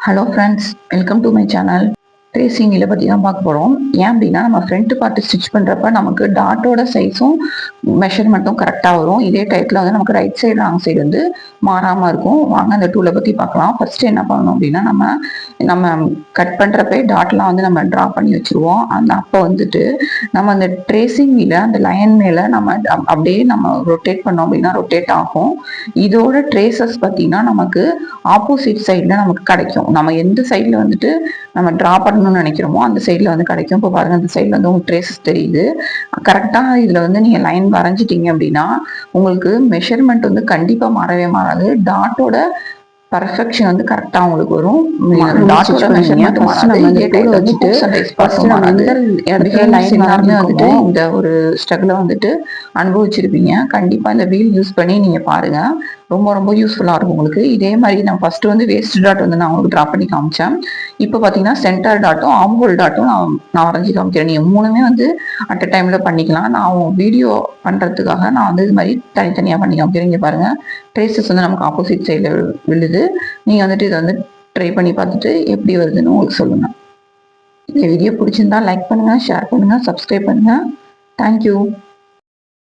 Hello friends, welcome to my channel. Tracing இதை பற்றி தான் பார்க்க போகிறோம். ஏன் அப்படின்னா நம்ம ஃப்ரண்ட் பார்ட்டு ஸ்டிச் பண்ணுறப்ப நமக்கு டாட்டோட சைஸும் மெஷர்மெண்ட்டும் கரெக்டாக வரும். இதே டைத்தில் வந்து நமக்கு ரைட் சைடு ராங் சைடு வந்து மாறாமல் இருக்கும். வாங்க அந்த டூலை பற்றி பார்க்கலாம். ஃபர்ஸ்ட் என்ன பண்ணணும் அப்படின்னா நம்ம கட் பண்ணுறப்ப டாட்லாம் வந்து நம்ம ட்ரா பண்ணி வச்சுருவோம். அப்போ வந்துட்டு நம்ம அந்த ட்ரேசிங் வீல அந்த லைன் மேலே நம்ம அப்படியே நம்ம ரொட்டேட் பண்ணோம் அப்படின்னா ரொட்டேட் ஆகும். இதோட ட்ரேசஸ் பார்த்தீங்கன்னா நமக்கு ஆப்போசிட் சைடில் நமக்கு கிடைக்கும். நம்ம எந்த சைடில் வந்துட்டு நம்ம ட்ரா பண்ணணும்னு நினைக்கிறோமோ அந்த சைடில் வந்து கிடைக்கும். இப்போ பாருங்க, அந்த சைடில் வந்து உங்களுக்கு ட்ரேசஸ் தெரியுது. கரெக்டாக இதில் வந்து நீங்கள் லைன் வரைஞ்சிட்டீங்க அப்படின்னா உங்களுக்கு மெஷர்மெண்ட் வந்து கண்டிப்பாக மாறவே மாறாது. டாட்டோட பர்ஃபெக்ஷன் வந்து கரெக்டாக உங்களுக்கு வரும். டாட்டோட மெஷர்மெண்ட் மாறாது. இதே டைல வச்சுட்டு எல்லாருமே வந்துட்டு இந்த ஒரு ஸ்ட்ரகிளை வந்துட்டு அனுபவிச்சிருப்பீங்க. கண்டிப்பாக இந்த வீல் யூஸ் பண்ணி நீங்கள் பாருங்க, ரொம்ப ரொம்ப யூஸ்ஃபுல்லாக இருக்கும் உங்களுக்கு. இதே மாதிரி நான் ஃபர்ஸ்ட் வந்து வேஸ்ட் டாட் வந்து நான் உங்களுக்கு ட்ரா பண்ணி காமிச்சேன். இப்போ பார்த்தீங்கன்னா சென்டர் டாட்டும் ஆம்ஹோல் டாட்டும் நான் வரைஞ்சி காமிக்கிறேன். நீங்கள் மூணுமே வந்து அட் அ டைமில் பண்ணிக்கலாம். நான் வீடியோ பண்ணுறதுக்காக நான் வந்து இது மாதிரி தனித்தனியாக பண்ணி காமிக்கிறேன். இங்கே பாருங்கள், ட்ரேசஸ் வந்து நமக்கு ஆப்போசிட் சைடில் விழுது. நீங்கள் வந்துட்டு இதை வந்து ட்ரை பண்ணி பார்த்துட்டு எப்படி வருதுன்னு உங்களுக்கு சொல்லுங்கள். இந்த வீடியோ பிடிச்சிருந்தா லைக் பண்ணுங்கள், ஷேர் பண்ணுங்கள், சப்ஸ்கிரைப் பண்ணுங்கள். தேங்க்யூ.